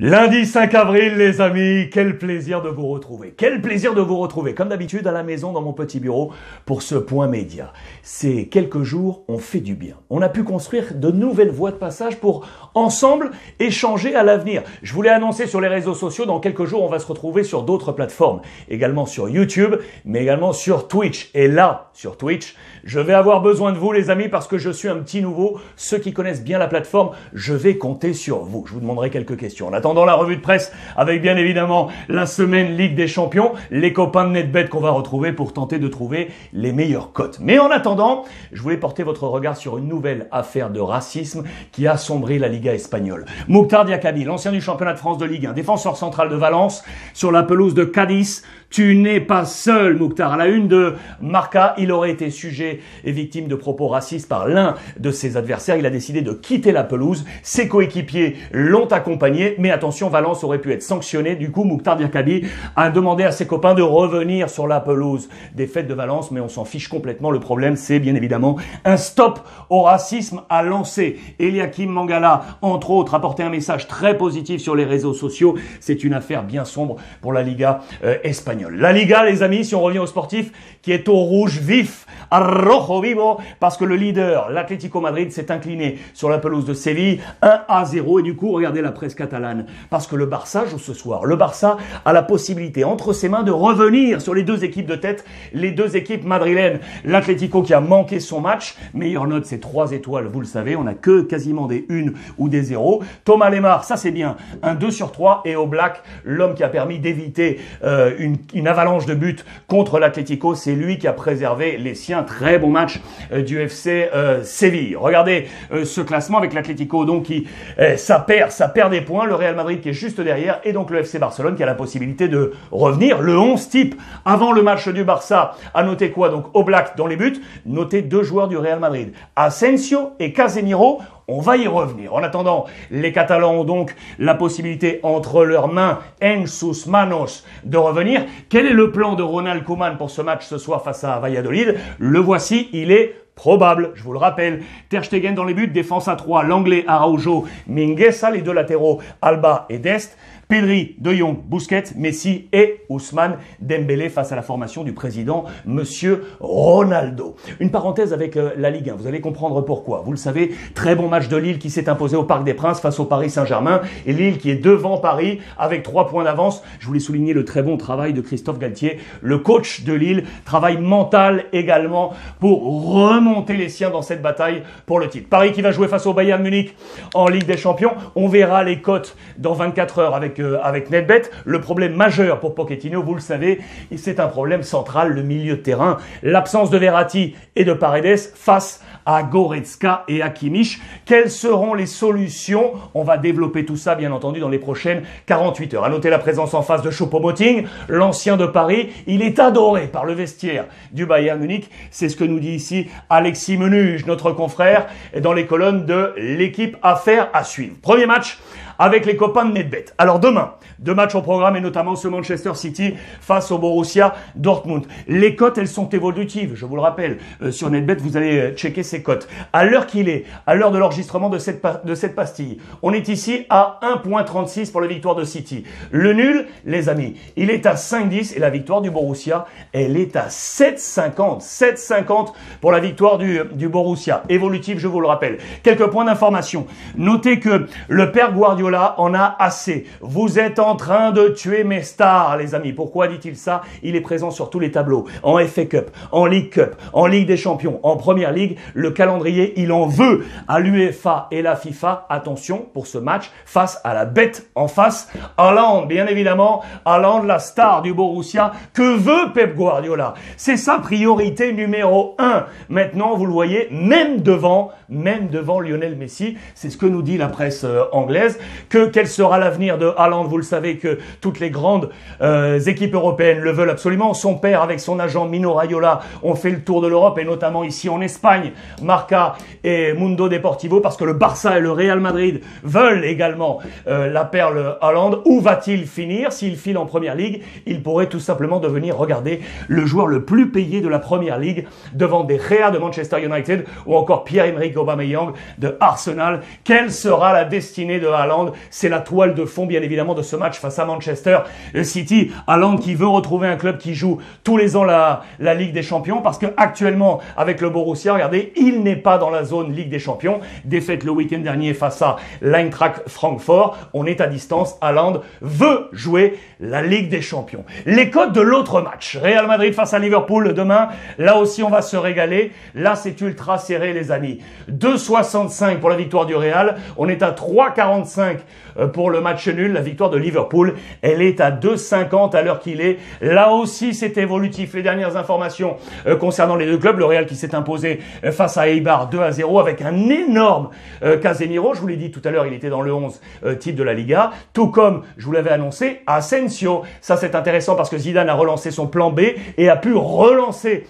Lundi 5 avril, les amis, quel plaisir de vous retrouver. Quel plaisir de vous retrouver, comme d'habitude, à la maison, dans mon petit bureau, pour ce point média. Ces quelques jours ont fait du bien. On a pu construire de nouvelles voies de passage pour, ensemble, échanger à l'avenir. Je vous l'ai annoncé sur les réseaux sociaux, dans quelques jours, on va se retrouver sur d'autres plateformes. Également sur YouTube, mais également sur Twitch. Et là, sur Twitch, je vais avoir besoin de vous, les amis, parce que je suis un petit nouveau. Ceux qui connaissent bien la plateforme, je vais compter sur vous. Je vous demanderai quelques questions. En attendant la revue de presse, avec bien évidemment la semaine Ligue des Champions, les copains de NetBet qu'on va retrouver pour tenter de trouver les meilleures cotes. Mais en attendant, je voulais porter votre regard sur une nouvelle affaire de racisme qui a sombré la Liga espagnole. Mouktar Diakabi, l'ancien du championnat de France de Ligue 1, défenseur central de Valence, sur la pelouse de Cadiz. Tu n'es pas seul, Mouktar. À la une de Marca, il aurait été sujet et victime de propos racistes par l'un de ses adversaires. Il a décidé de quitter la pelouse. Ses coéquipiers l'ont accompagné. Mais attention, Valence aurait pu être sanctionné. Du coup, Mouktar Diakabi a demandé à ses copains de revenir sur la pelouse des fêtes de Valence. Mais on s'en fiche complètement. Le problème, c'est bien évidemment un stop au racisme à lancer. Eliakim Mangala, entre autres, a porté un message très positif sur les réseaux sociaux. C'est une affaire bien sombre pour la Liga espagnole. La Liga, les amis, si on revient aux sportifs, qui est au rouge vif, à rojo vivo, parce que le leader, l'Atlético Madrid, s'est incliné sur la pelouse de Séville, 1-0. Et du coup, regardez la presse catalane, parce que le Barça joue ce soir. Le Barça a la possibilité, entre ses mains, de revenir sur les deux équipes de tête, les deux équipes madrilènes. L'Atlético qui a manqué son match, meilleure note, c'est 3 étoiles, vous le savez, on n'a que quasiment des 1 ou des 0. Thomas Lemar, ça c'est bien, un 2/3, et Oblak, l'homme qui a permis d'éviter une avalanche de buts contre l'Atlético, c'est lui qui a préservé les siens. Très bon match du FC Séville. Regardez ce classement avec l'Atlético, donc qui ça perd des points. Le Real Madrid qui est juste derrière, et donc le FC Barcelone qui a la possibilité de revenir. Le 11 type avant le match du Barça a noté quoi? Donc Oblak dans les buts, noté 2 joueurs du Real Madrid, Asensio et Casemiro. On va y revenir. En attendant, les Catalans ont donc la possibilité entre leurs mains, en sus manos, de revenir. Quel est le plan de Ronald Koeman pour ce match ce soir face à Valladolid? Le voici, il est probable, je vous le rappelle. Ter Stegen dans les buts, défense à 3, l'anglais Araujo, Mingueza, les deux latéraux Alba et Dest, Pedri, De Jong, Busquets, Messi et Ousmane Dembélé face à la formation du président Monsieur Ronaldo. Une parenthèse avec la Ligue 1, vous allez comprendre pourquoi. Vous le savez, très bon match de Lille qui s'est imposé au Parc des Princes face au Paris Saint-Germain, et Lille qui est devant Paris avec 3 points d'avance. Je voulais souligner le très bon travail de Christophe Galtier, le coach de Lille, travail mental également pour remonter les siens dans cette bataille pour le titre. Paris qui va jouer face au Bayern Munich en Ligue des Champions. On verra les cotes dans 24 heures avec NetBet. Le problème majeur pour Pochettino, vous le savez, c'est un problème central, le milieu de terrain. L'absence de Verratti et de Paredes face à Goretzka et à Kimmich. Quelles seront les solutions? On va développer tout ça, bien entendu, dans les prochaines 48 heures. À noter la présence en face de Choupo-Moting, l'ancien de Paris. Il est adoré par le vestiaire du Bayern Munich. C'est ce que nous dit ici Alexis Menuge, notre confrère, dans les colonnes de l'équipe Affaires à suivre. Premier match avec les copains de NetBet. Alors demain, 2 matchs au programme, et notamment ce Manchester City face au Borussia Dortmund. Les cotes, elles sont évolutives, je vous le rappelle. Sur NetBet, vous allez checker ces cotes. À l'heure qu'il est, à l'heure de l'enregistrement de cette pastille, on est ici à 1,36 pour la victoire de City. Le nul, les amis, il est à 5,10, et la victoire du Borussia, elle est à 7,50. 7,50 pour la victoire du Borussia. Évolutive, je vous le rappelle. Quelques points d'information. Notez que le père Guardiola en a assez. Vous êtes en train de tuer mes stars, les amis. Pourquoi dit-il ça? Il est présent sur tous les tableaux. En FA Cup, en League Cup, en Ligue des Champions, en Première Ligue. Le calendrier, il en veut à l'UEFA et la FIFA. Attention pour ce match face à la bête en face. Haaland, bien évidemment. Haaland, la star du Borussia. Que veut Pep Guardiola? C'est sa priorité numéro 1. Maintenant, vous le voyez, même devant Lionel Messi. C'est ce que nous dit la presse anglaise. Quel sera l'avenir de Haaland? Vous le savez que toutes les grandes équipes européennes le veulent absolument. Son père, avec son agent Mino Raiola, ont fait le tour de l'Europe, et notamment ici en Espagne, Marca et Mundo Deportivo, parce que le Barça et le Real Madrid veulent également la perle Haaland. Où va-t-il finir? S'il file en Première Ligue, il pourrait tout simplement devenir, regardez, le joueur le plus payé de la Première Ligue, devant des Gea de Manchester United ou encore Pierre-Emerick Aubameyang de Arsenal. Quelle sera la destinée de Haaland? Haaland, c'est la toile de fond, bien évidemment, de ce match face à Manchester City. Haaland qui veut retrouver un club qui joue tous les ans la Ligue des Champions, parce que actuellement, avec le Borussia, regardez, il n'est pas dans la zone Ligue des Champions. Défaite le week-end dernier face à l'Eintracht Francfort. On est à distance. Haaland veut jouer la Ligue des Champions. Les codes de l'autre match. Real Madrid face à Liverpool demain. Là aussi, on va se régaler. Là, c'est ultra serré, les amis. 2,65 pour la victoire du Real. On est à 3,45 pour le match nul. La victoire de Liverpool, elle est à 2,50 à l'heure qu'il est. Là aussi, c'est évolutif. Les dernières informations concernant les deux clubs. Le Real qui s'est imposé face à Eibar 2-0 avec un énorme Casemiro. Je vous l'ai dit tout à l'heure, il était dans le 11 type de la Liga. Tout comme, je vous l'avais annoncé, Asensio. Ça, c'est intéressant parce que Zidane a relancé son plan B et a pu relancer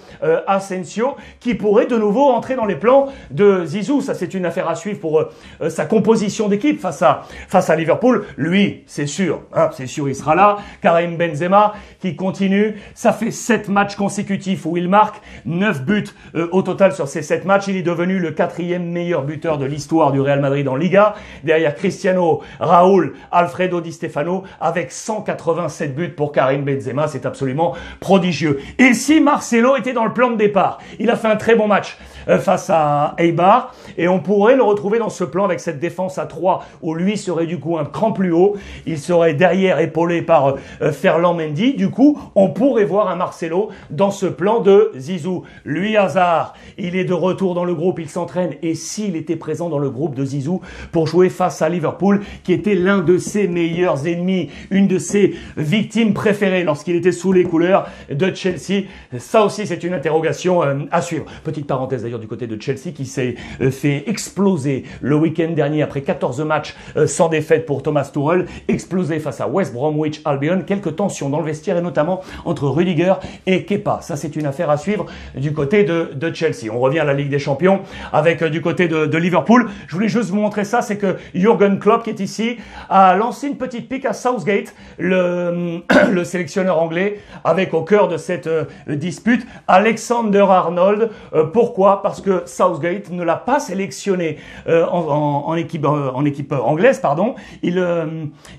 Asensio qui pourrait de nouveau entrer dans les plans de Zizou. Ça, c'est une affaire à suivre pour sa composition d'équipe face à Liverpool. Lui, c'est sûr, il sera là. Karim Benzema qui continue. Ça fait 7 matchs consécutifs où il marque 9 buts au total sur ces 7 matchs. Il est devenu le 4e meilleur buteur de l'histoire du Real Madrid en Liga. Derrière Cristiano, Raúl, Alfredo Di Stefano avec 187 buts pour Karim Benzema. C'est absolument prodigieux. Et si Marcelo était dans le plan de départ, il a fait un très bon match face à Eibar et on pourrait le retrouver dans ce plan avec cette défense à 3 où lui serait du coup un cran plus haut. Il serait derrière épaulé par Ferland Mendy. Du coup, on pourrait voir un Marcelo dans ce plan de Zizou. Lui, Hazard, il est de retour dans le groupe, il s'entraîne et s'il était présent dans le groupe de Zizou pour jouer face à Liverpool qui était l'un de ses meilleurs ennemis, une de ses victimes préférées lorsqu'il était sous les couleurs de Chelsea. Ça aussi, c'est une interrogation à suivre. Petite parenthèse d'ailleurs du côté de Chelsea qui s'est fait exploser le week-end dernier après 14 matchs sans défaite pour Thomas Tuchel, explosé face à West Bromwich Albion. Quelques tensions dans le vestiaire et notamment entre Rudiger et Kepa. Ça, c'est une affaire à suivre du côté de Chelsea. On revient à la Ligue des Champions avec du côté de Liverpool. Je voulais juste vous montrer ça, c'est que Jürgen Klopp qui est ici a lancé une petite pique à Southgate, le sélectionneur anglais, avec au cœur de cette dispute Alexander Arnold. Pourquoi? Parce que Southgate ne l'a pas sélectionné en équipe anglaise, pardon. Il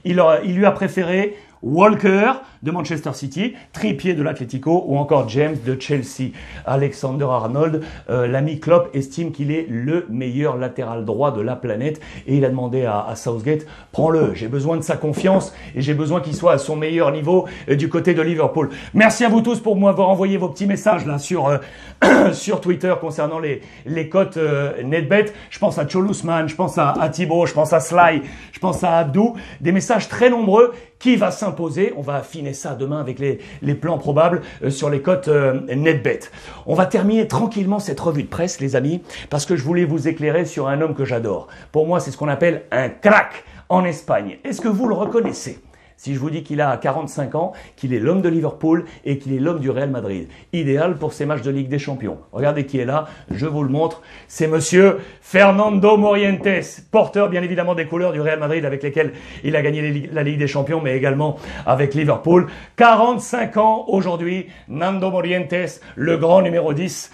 lui a préféré Walker de Manchester City, Trippier de l'Atlético ou encore James de Chelsea. Alexander Arnold, l'ami Klopp estime qu'il est le meilleur latéral droit de la planète et il a demandé à Southgate, prends-le, j'ai besoin de sa confiance et j'ai besoin qu'il soit à son meilleur niveau du côté de Liverpool. Merci à vous tous pour m'avoir envoyé vos petits messages là sur Twitter concernant les cotes NetBet. Je pense à Cholusman, je pense à Thibaut, je pense à Sly, je pense à Abdou. Des messages très nombreux. Qui va s'imposer? On va affiner ça demain avec les plans probables sur les cotes NetBet. On va terminer tranquillement cette revue de presse, les amis, parce que je voulais vous éclairer sur un homme que j'adore. Pour moi, c'est ce qu'on appelle un crack en Espagne. Est-ce que vous le reconnaissez? Si je vous dis qu'il a 45 ans, qu'il est l'homme de Liverpool et qu'il est l'homme du Real Madrid. Idéal pour ces matchs de Ligue des Champions. Regardez qui est là, je vous le montre. C'est monsieur Fernando Morientes, porteur bien évidemment des couleurs du Real Madrid avec lesquelles il a gagné la Ligue des Champions, mais également avec Liverpool. 45 ans aujourd'hui, Nando Morientes, le grand numéro 10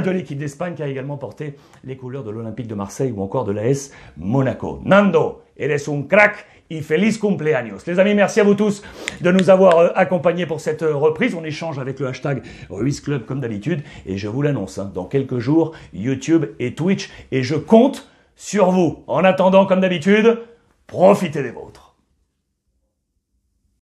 de l'équipe d'Espagne qui a également porté les couleurs de l'Olympique de Marseille ou encore de l'AS Monaco. Nando, eres un crack. Y feliz cumpleaños. Les amis, merci à vous tous de nous avoir accompagnés pour cette reprise. On échange avec le hashtag Ruiz Club comme d'habitude. Et je vous l'annonce, dans quelques jours, YouTube et Twitch. Et je compte sur vous. En attendant, comme d'habitude, profitez des vôtres.